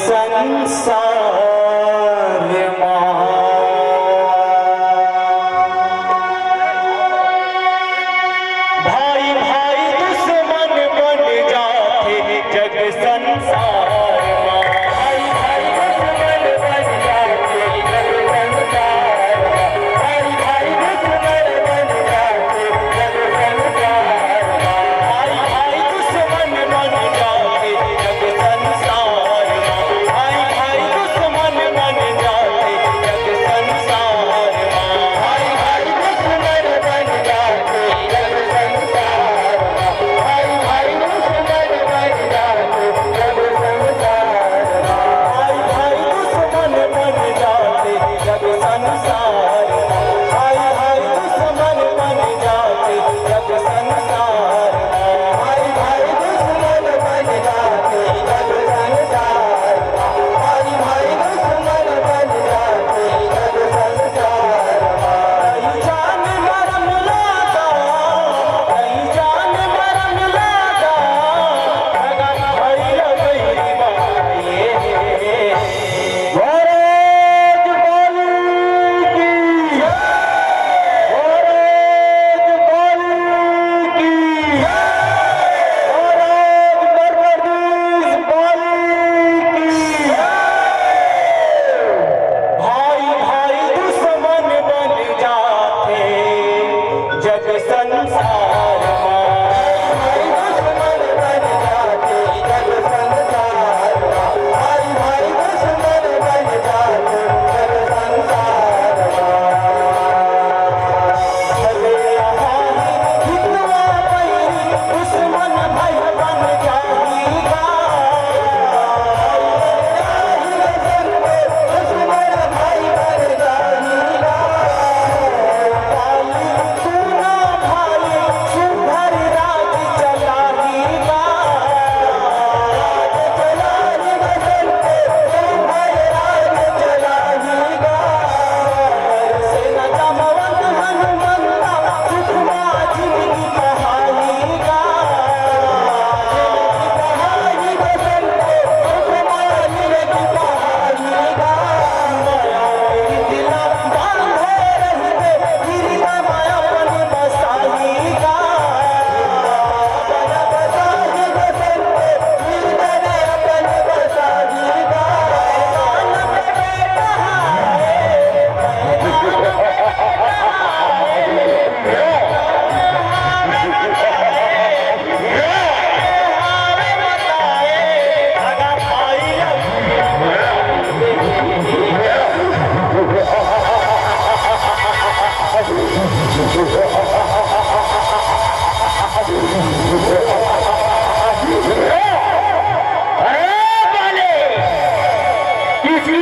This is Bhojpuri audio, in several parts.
संसार भाई भाई दुश्मन बन जाते जग संसार भाई भाई दुश्मन बन जाते जग संसार भाई भाई दुश्मन बन जाते जग संसार भाई भाई दुश्मन बन जाते जग संसार भाई भाई दुश्मन बन जाते जग संसार भाई भाई दुश्मन बन जाते जग संसार भाई भाई दुश्मन बन जाते जग संसार भाई भाई दुश्मन बन जाते जग संसार भाई भाई दुश्मन बन जाते जग संसार भाई भाई दुश्मन बन जाते जग संसार भाई भाई दुश्मन बन जाते जग संसार कहीं जान मरम लागा कहीं जान मरम लागा भगा भैल गई बाए गौरज बोली की गौरज बोली की गौरज बरबरीज बोली की भाई भाई दुश्मन बन जाते जग संसार भाई दुश्मन बन जाते जग संसार भाई भाई दुश्मन बन जाते जग संसार भले यहाँ हिंदुआ पैरी दुश्मन भाई बन जाएगा दुश्मन भाई बन जाएगा सुना भाई सुधर राज चलाएगा सेना जमवंत हनुमंता सुखमा जिंदगी बहाएगा जिंदगी बहाएगा सुखमा जिंदगी बहाएगा माया दिला बांधे रहते हृदय माया अपन बसाएगा बना बसाएगा हृदय अपन बसाएगा कान पे बेटा भगा भाई किसी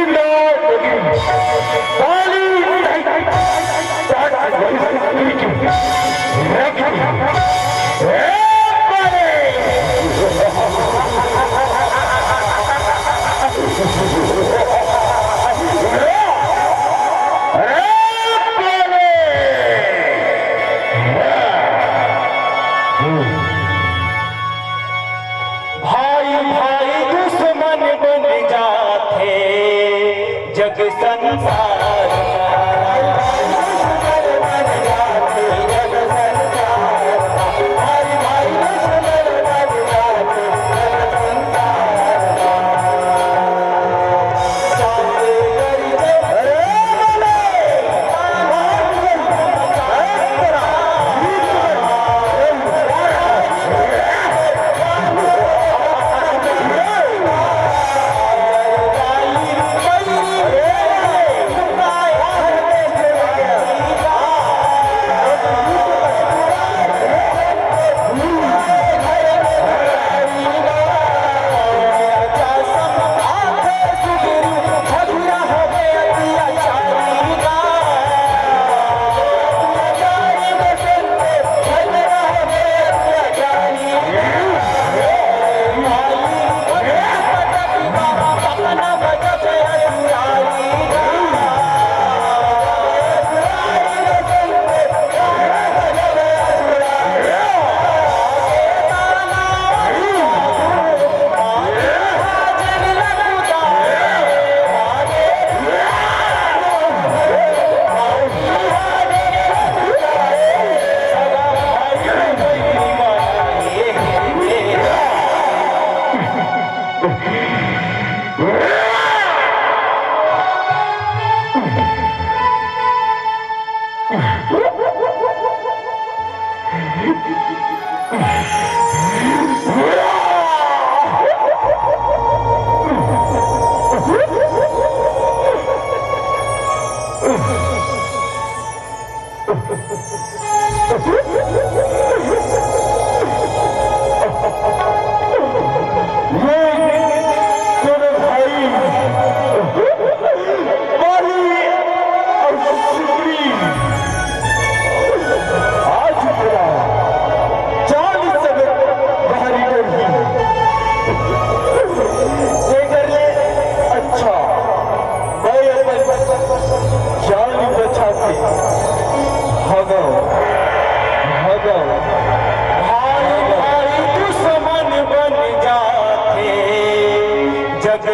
भाई भाई दुश्मन बन जाते जग संसार भाई भाई दुश्मन बन जाते जग संसार भाई भाई दुश्मन बन जाते जग संसार साथे करते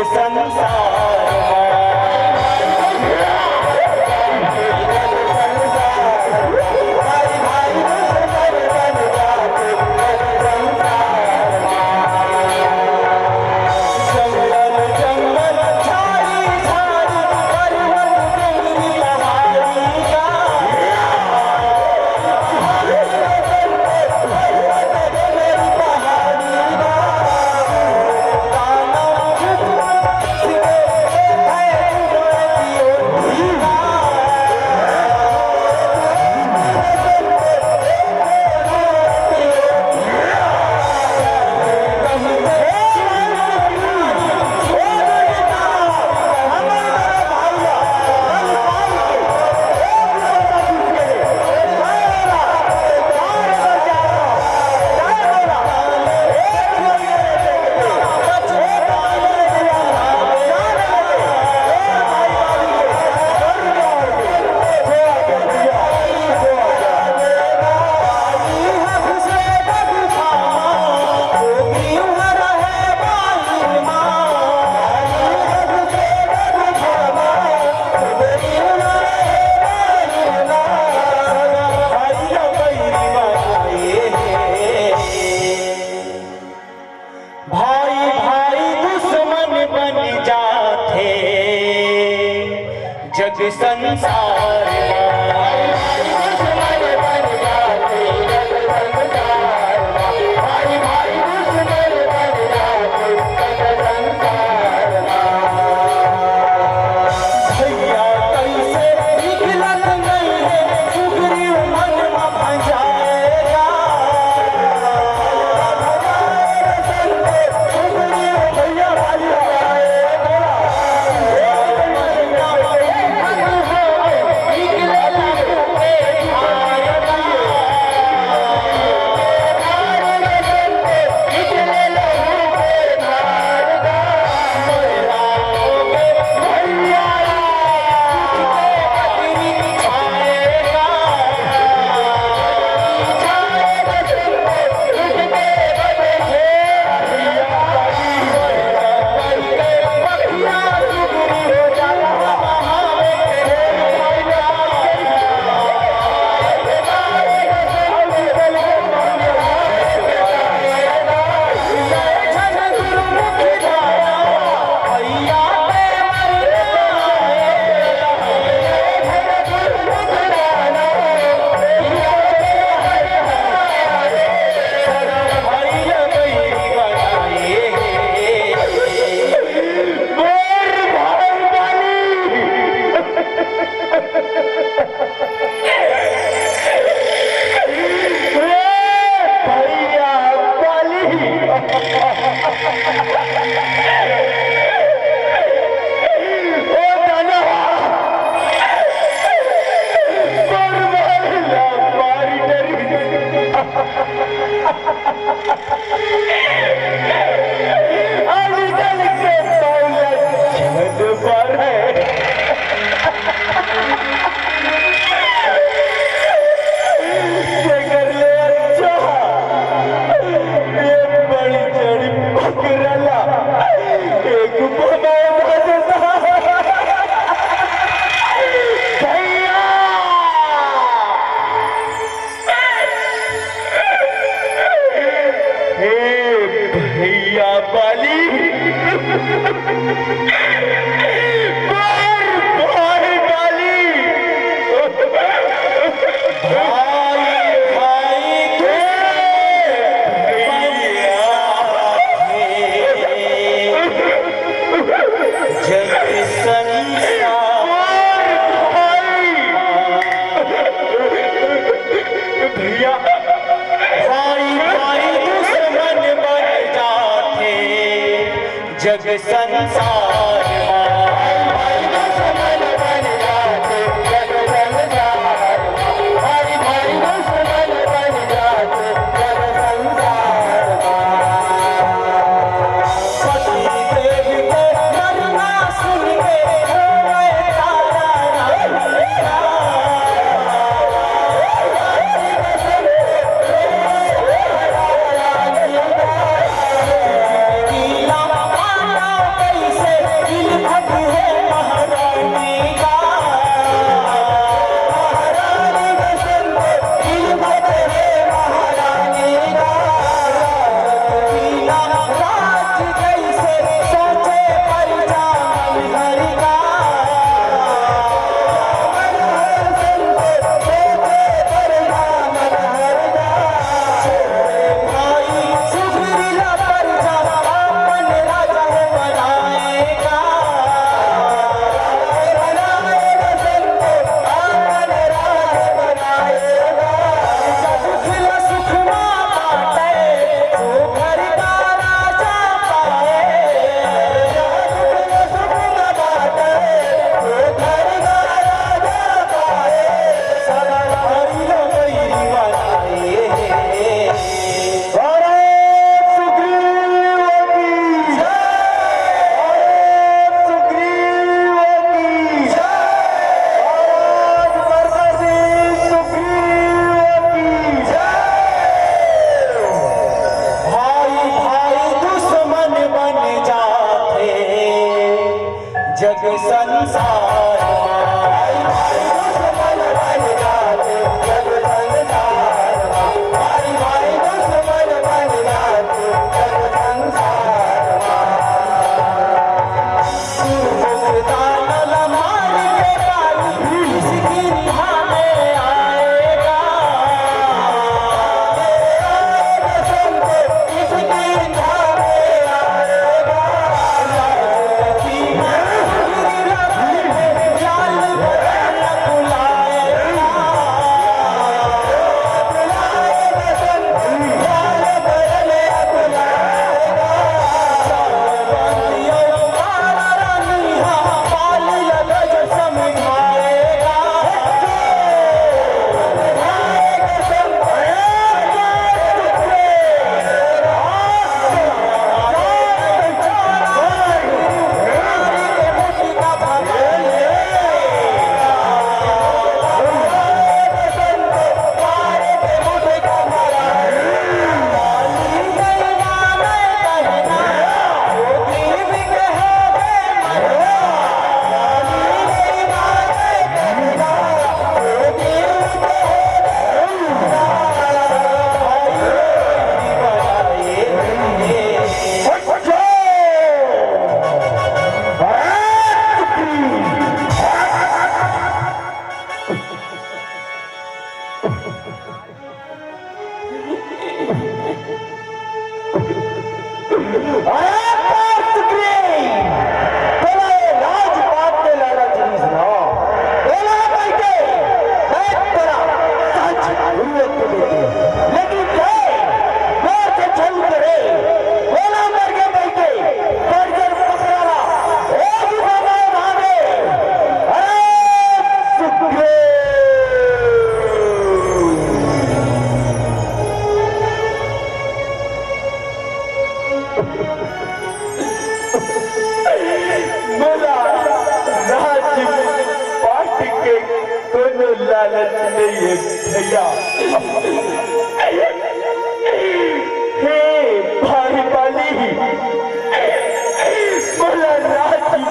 संसार जग संसार जग संसार कैसे संसार भाई भाई दुश्मन बन जाते जग संसार भाई भाई दुश्मन बन जाते जग संसार दानल मार के काली इसकी रिहा में आएगा लालच नहीं है भैया हे भाई वाली बोला राजी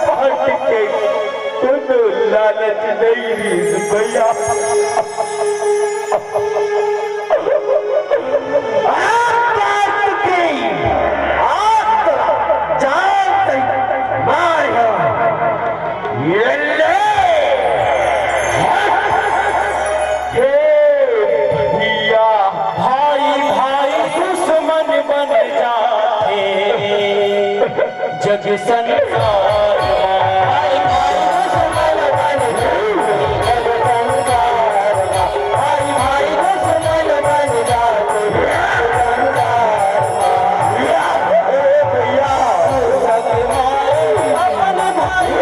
पाट के दोनों लालच नहीं रीस भैया जग संसार भाई भाई दुश्मन बन जाते जग संसार भाई भाई दुश्मन बन जाते जग संसार भैया सग माए अपन भाई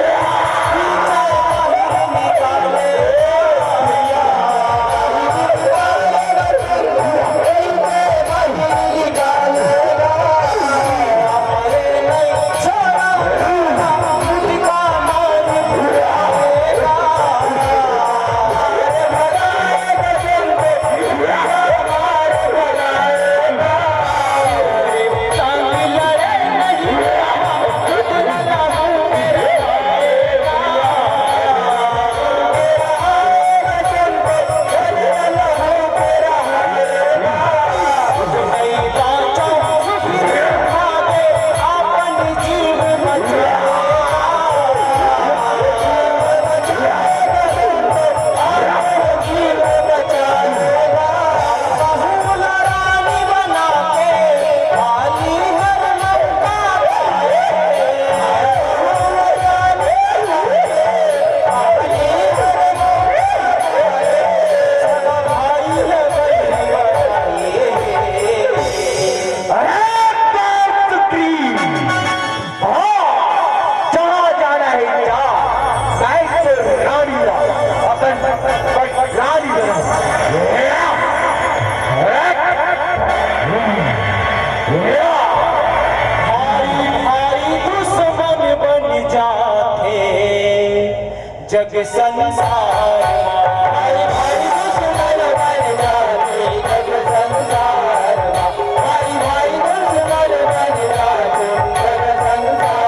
निकाले जग संसार भाई भाई दुश्मन बन जाते जग संसार भाई भाई दुश्मन बन जाते जग संसार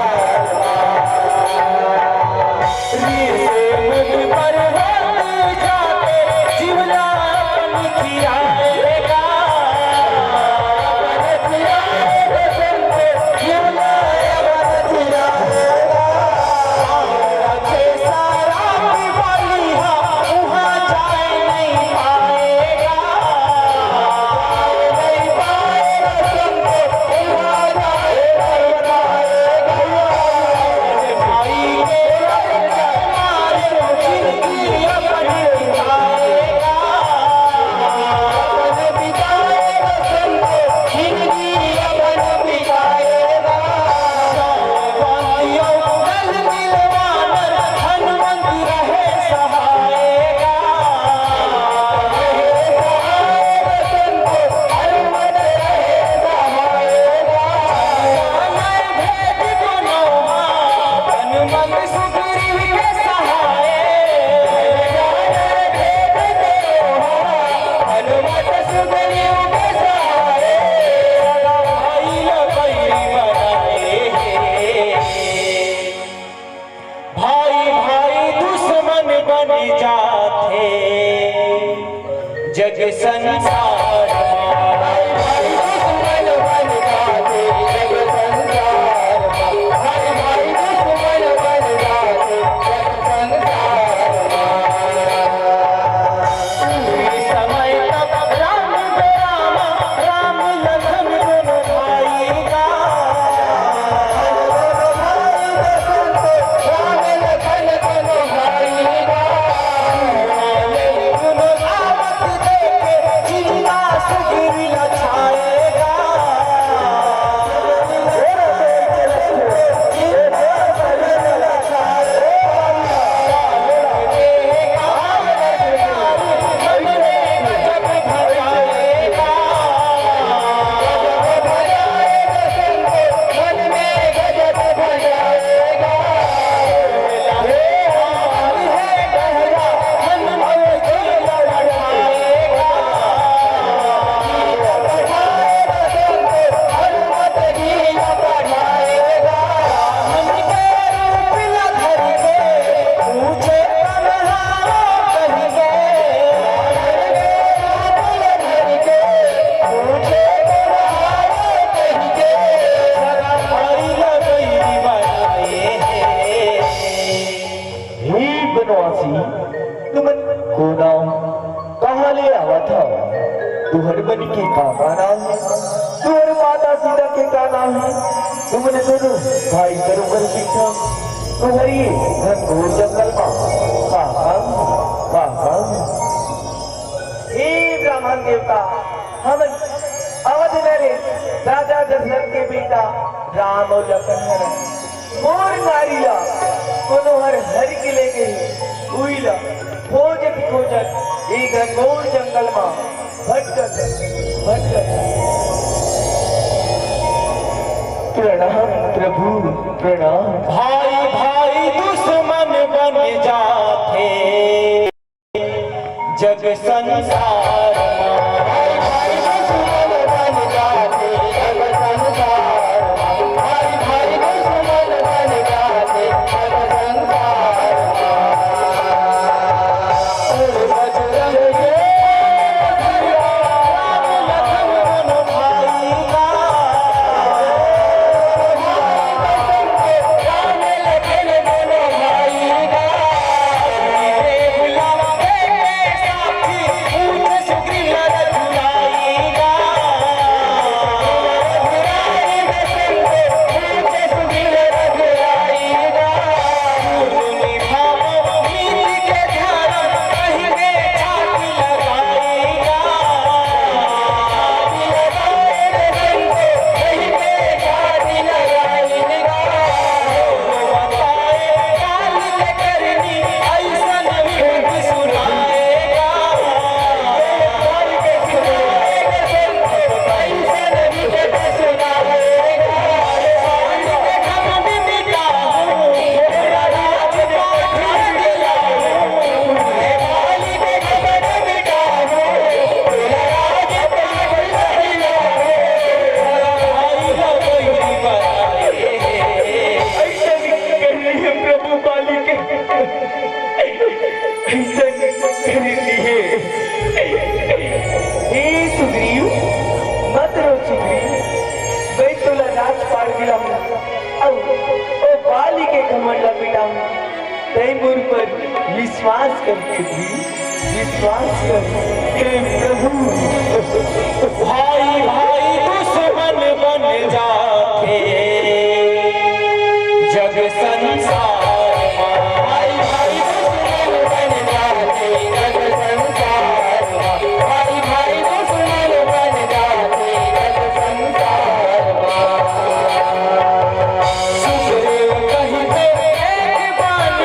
के पापा नाम है, तू और माता सीता के क्या नाम है? तुमने दोनों भाई करोगर सीखा तुम्हारी घनघोर जंगल में पापा हे ब्राह्मण देवता, हम अवध नरेश राजा दशरथ के बेटा राम और लखन मोर नारिया कोनो हर के ले गई उइला खोजत एक घनघोर जंगल में भटकत प्रणाम प्रभु प्रणाम। भाई भाई दुश्मन बन जाते जग संसार भाई भाई दुश्मन बन जाते जग संसार भाई भाई दुश्मन बन जाते जग संसार बजरंग विश्वास कर विश्वास कर प्रभु। भाई भाई दुश्मन बन जाते जग संसार भाई भाई दुश्मन बन जाते जग संसार भाई भाई दुश्मन बन जाते जग संसार सुग्रीव कहीं पे एक बाण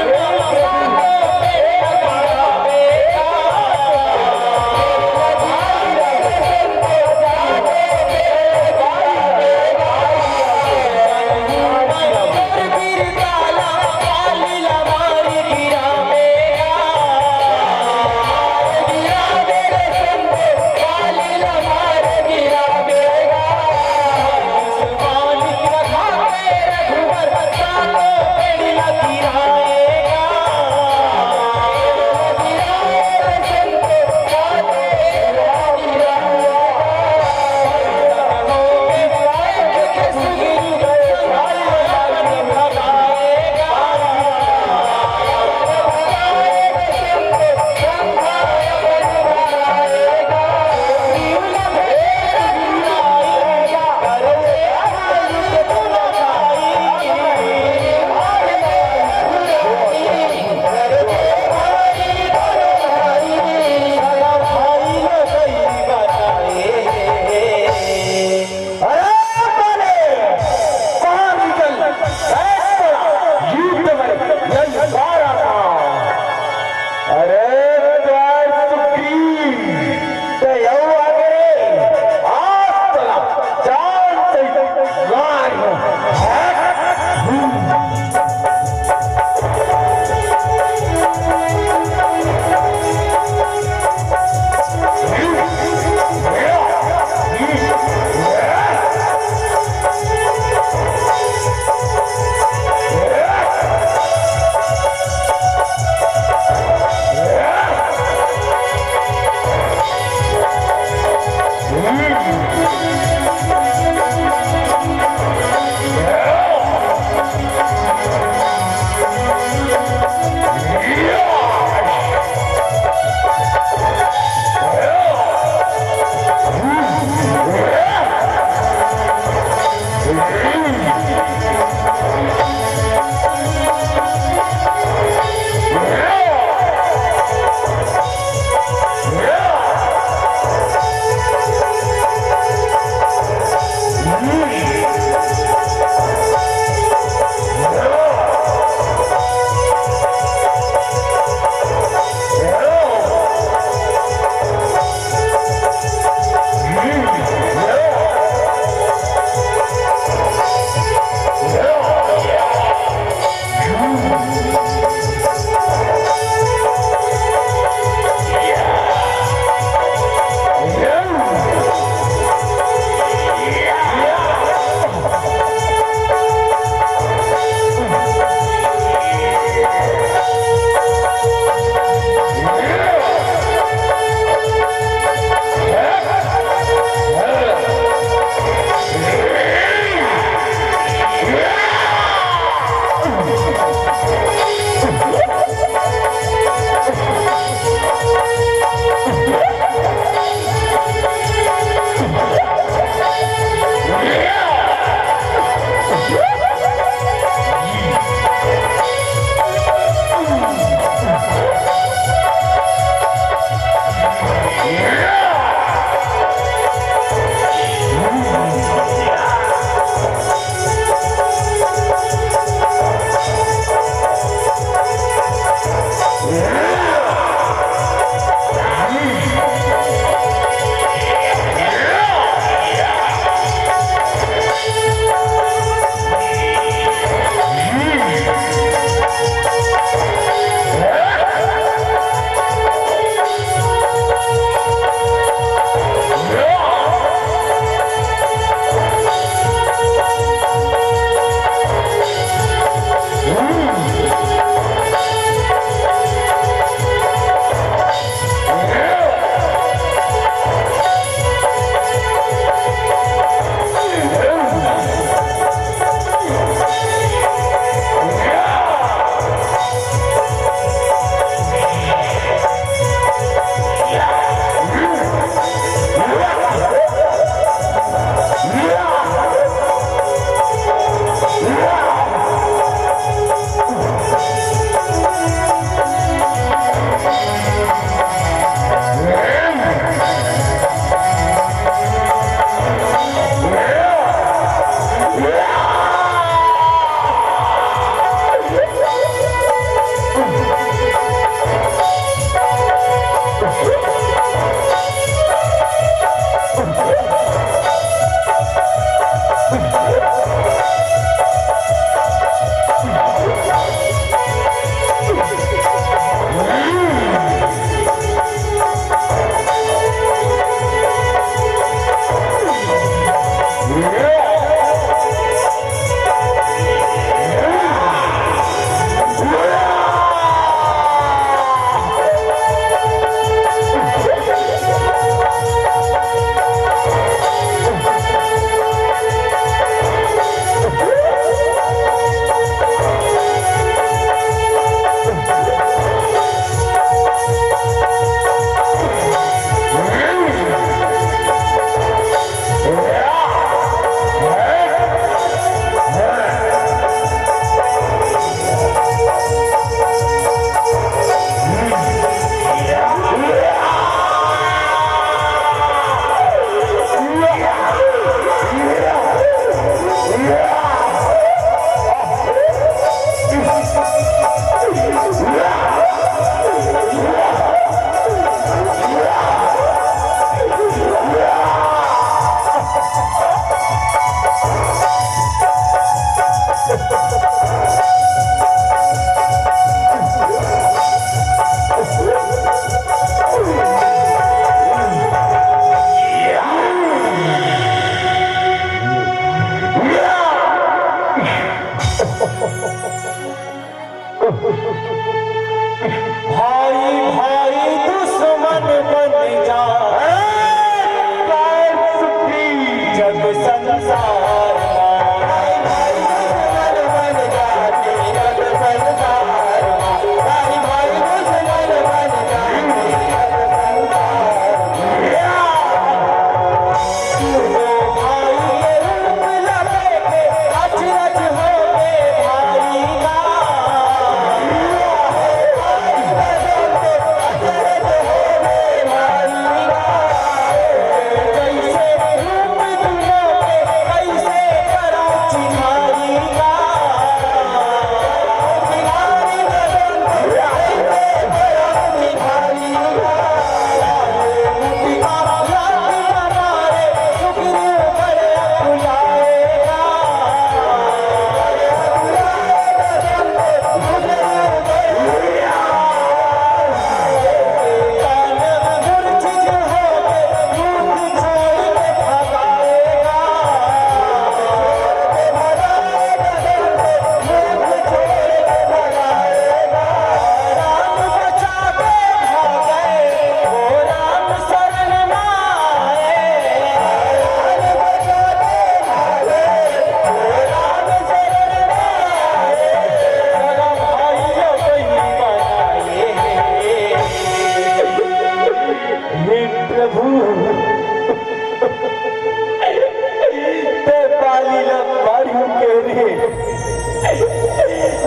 पाली ला मारियो के रे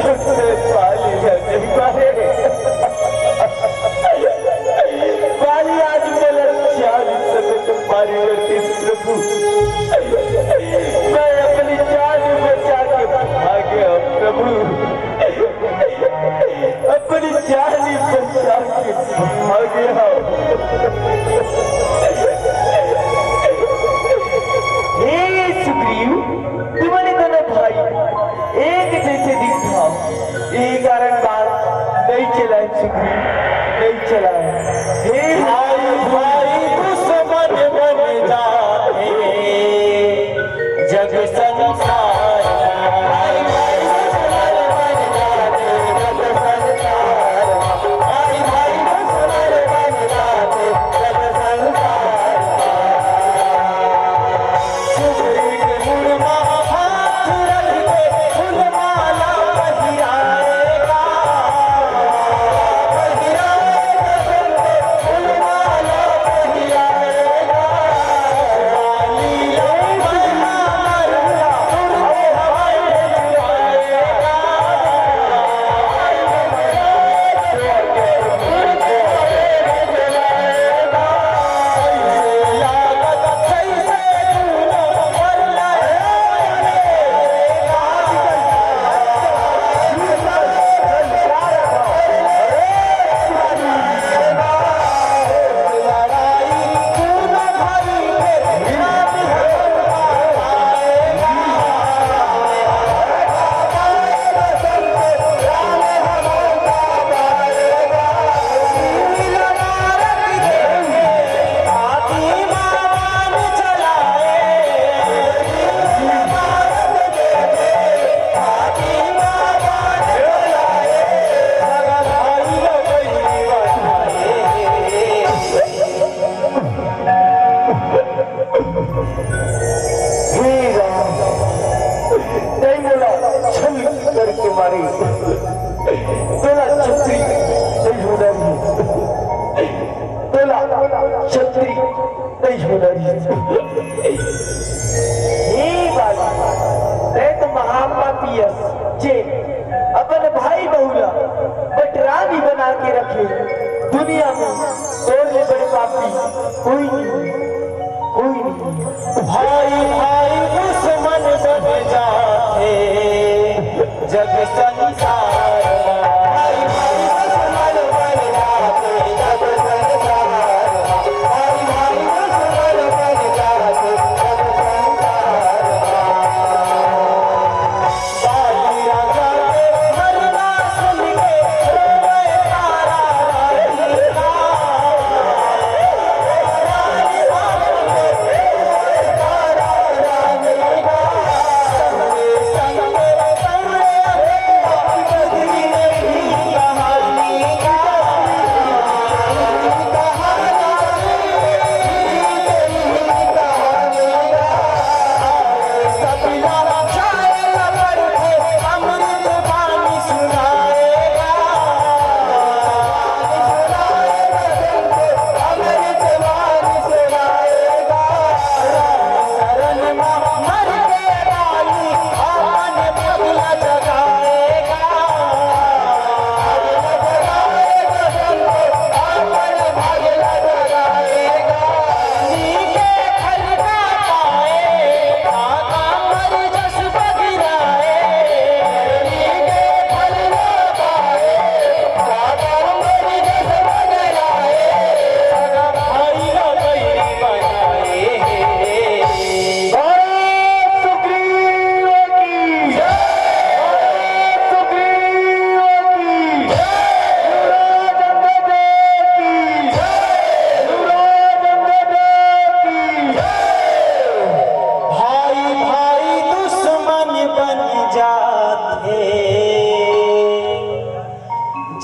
उसने पाली ला नहीं मारे पाली आज मेरा 40 सतत मारी करती प्रभु मैं अपनी जान बचा के भागे प्रभु अपनी जान बचा के भागे सुग्रीव तुम्हारे दोनों भाई एक जैसे दिखा ये कारण बात नहीं चला सुग्रीव नहीं चला हे भाई भाई दुश्मन बन जाते जग संसार भाई भाई दुश्मन बन जाते जग संसार भाई भाई दुश्मन बन जाते जग संसार सुग्रीव मुर्मा हाथ रख के फूलमाला पहिराएगा फूलमाला पहिराएगा लीला माला मारूंगा तुरते हवाई उड़ाएगा नहीं बोला छल करके मारी तोला छत्री नहीं होना तोला छत्री नहीं होना ये बात मैं तो महापापी जे अपन भाई बहुला बटरानी बना के रखे दुनिया में तोड़ने बड़े पापी कोई नहीं भाई भाई दुश्मन बन जाते जग संसार भाई भाई दुश्मन बन जाते जग संसार भाई भाई दुश्मन बन जाते जग संसार बाली राजा के मरना सुन के रोए तारा राधिका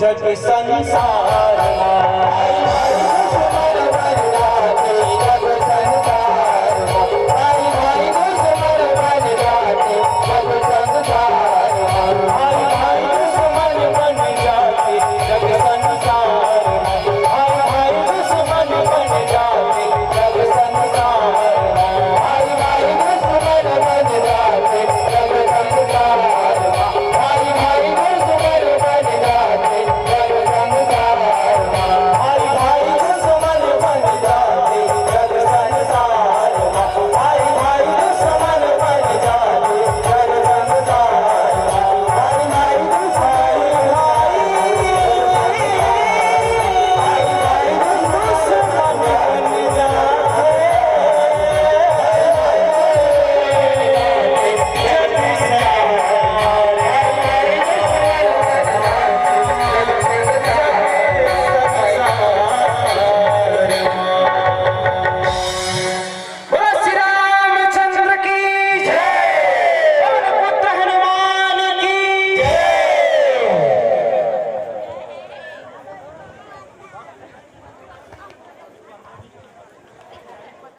जग संसार